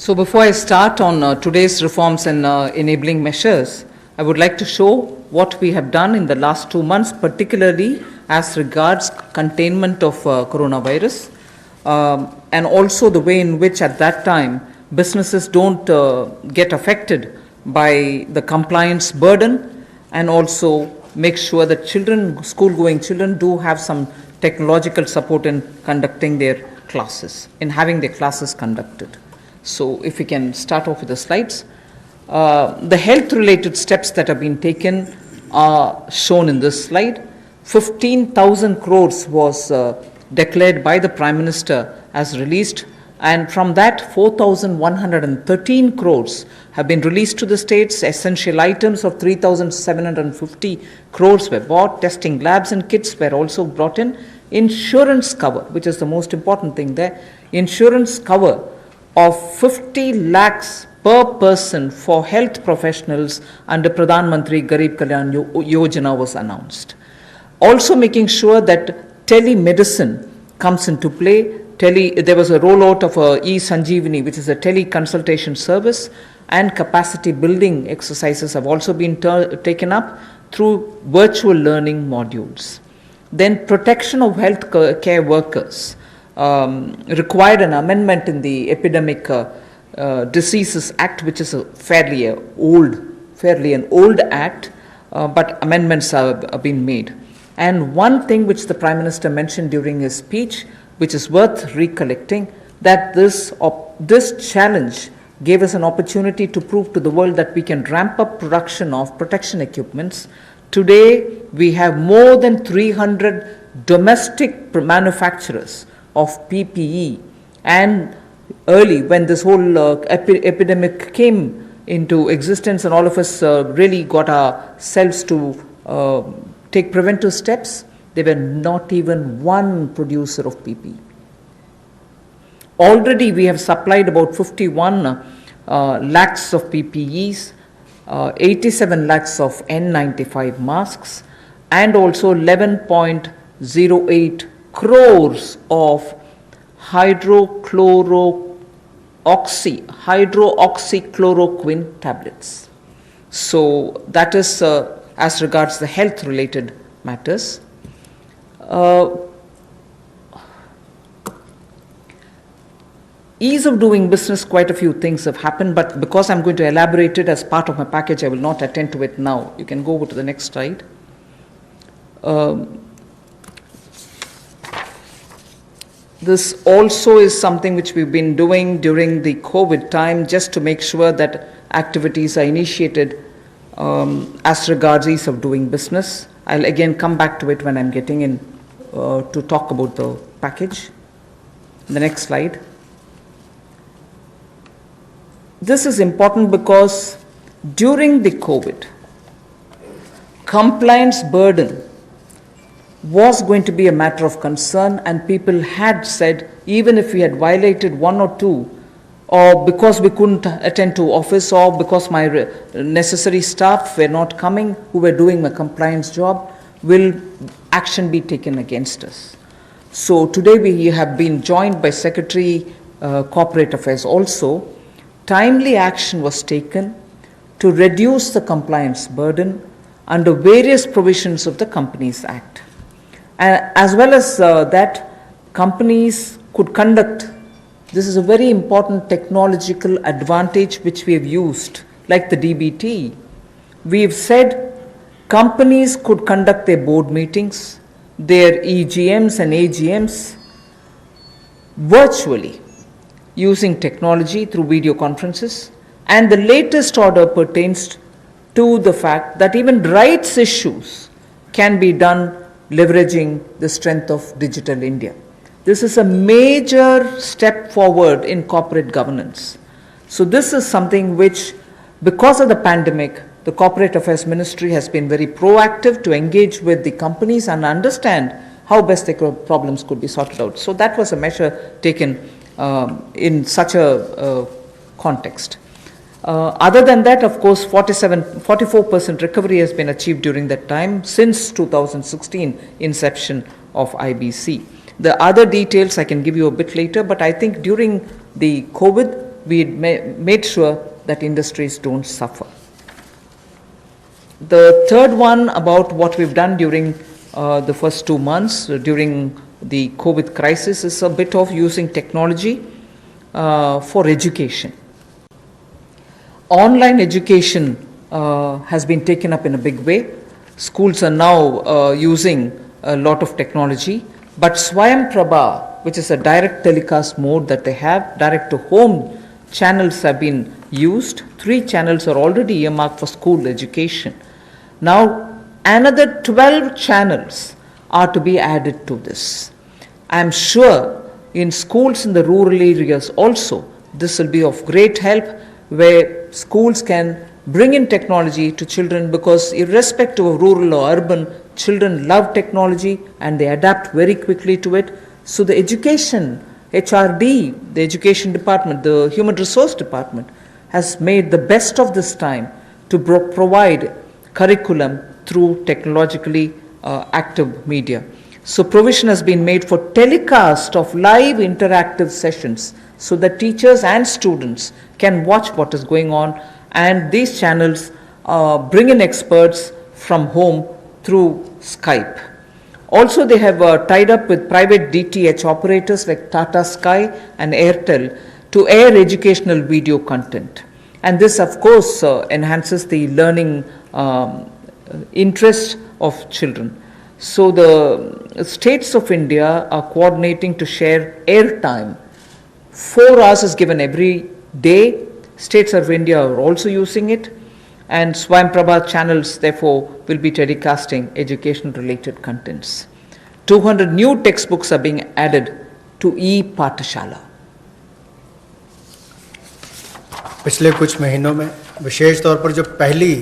So before I start on today's reforms and enabling measures, I would like to show what we have done in the last 2 months, particularly as regards containment of coronavirus, and also the way in which at that time businesses don't get affected by the compliance burden, and also make sure that children, school-going children, do have some technological support in conducting their classes, in having their classes conducted. So if we can start off with the slides. The health-related steps that have been taken are shown in this slide. 15,000 crores was declared by the Prime Minister as released, and from that 4,113 crores have been released to the states. Essential items of 3,750 crores were bought. Testing labs and kits were also brought in. Insurance cover, which is the most important thing there, insurance cover of 50 lakhs per person for health professionals under Pradhan Mantri Garib Kalyan Yojana was announced. Also making sure that telemedicine comes into play. There was a rollout of e-Sanjeevani, which is a teleconsultation service, and capacity building exercises have also been taken up through virtual learning modules. Then protection of health care workers required an amendment in the Epidemic Diseases Act, which is a fairly an old act, but amendments have been made. And one thing which the Prime Minister mentioned during his speech, which is worth recollecting, that this challenge gave us an opportunity to prove to the world that we can ramp up production of protection equipments. Today, we have more than 300 domestic manufacturers of PPE, and early when this whole epidemic came into existence and all of us really got ourselves to take preventive steps, there were not even one producer of PPE. Already we have supplied about 51 lakhs of PPEs, 87 lakhs of N95 masks, and also 11.08 crores of hydroxychloroquine tablets. So that is as regards the health related matters. Ease of doing business, quite a few things have happened, but because I'm going to elaborate it as part of my package, I will not attend to it now. You can go over to the next slide. This also is something which we've been doing during the COVID time, just to make sure that activities are initiated as regards ease of doing business. I'll again come back to it when I'm getting in to talk about the package. The next slide. This is important because during the COVID, compliance burden was going to be a matter of concern, and people had said, even if we had violated one or two, or because we couldn't attend to office, or because my necessary staff were not coming who were doing my compliance job, will action be taken against us. So today we have been joined by Secretary Corporate Affairs also. Timely action was taken to reduce the compliance burden under various provisions of the Companies Act. As well as that, companies could conduct, this is a very important technological advantage which we have used, like the DBT. We have said companies could conduct their board meetings, their EGMs and AGMs virtually using technology through video conferences. And the latest order pertains to the fact that even rights issues can be done leveraging the strength of Digital India. This is a major step forward in corporate governance. So this is something which, because of the pandemic, the Corporate Affairs Ministry has been very proactive to engage with the companies and understand how best their problems could be sorted out. So that was a measure taken in such a context. Other than that, of course, 44% recovery has been achieved during that time since 2016 inception of IBC. The other details I can give you a bit later, but I think during the COVID, we made sure that industries don't suffer. The third one about what we've done during the first 2 months during the COVID crisis is a bit of using technology for education. Online education has been taken up in a big way. Schools are now using a lot of technology, but Swayam Prabha, which is a direct telecast mode that they have, direct to home channels have been used. 3 channels are already earmarked for school education. Now another 12 channels are to be added to this. I am sure in schools in the rural areas also this will be of great help, where schools can bring in technology to children, because irrespective of rural or urban, children love technology and they adapt very quickly to it. So the education, HRD, the education department, the human resource department has made the best of this time to provide curriculum through technologically active media. So provision has been made for telecast of live interactive sessions so that teachers and students can watch what is going on, and these channels bring in experts from home through Skype. Also, they have tied up with private DTH operators like Tata Sky and Airtel to air educational video content. And this, of course, enhances the learning interest of children. So the states of India are coordinating to share airtime. 4 hours is given every day. States of India are also using it, and Swayam Prabha channels therefore will be telecasting education related contents. 200 new textbooks are being added to e-Pathshala. पिछले कुछ महीनों में विशेष तौर पर जो पहली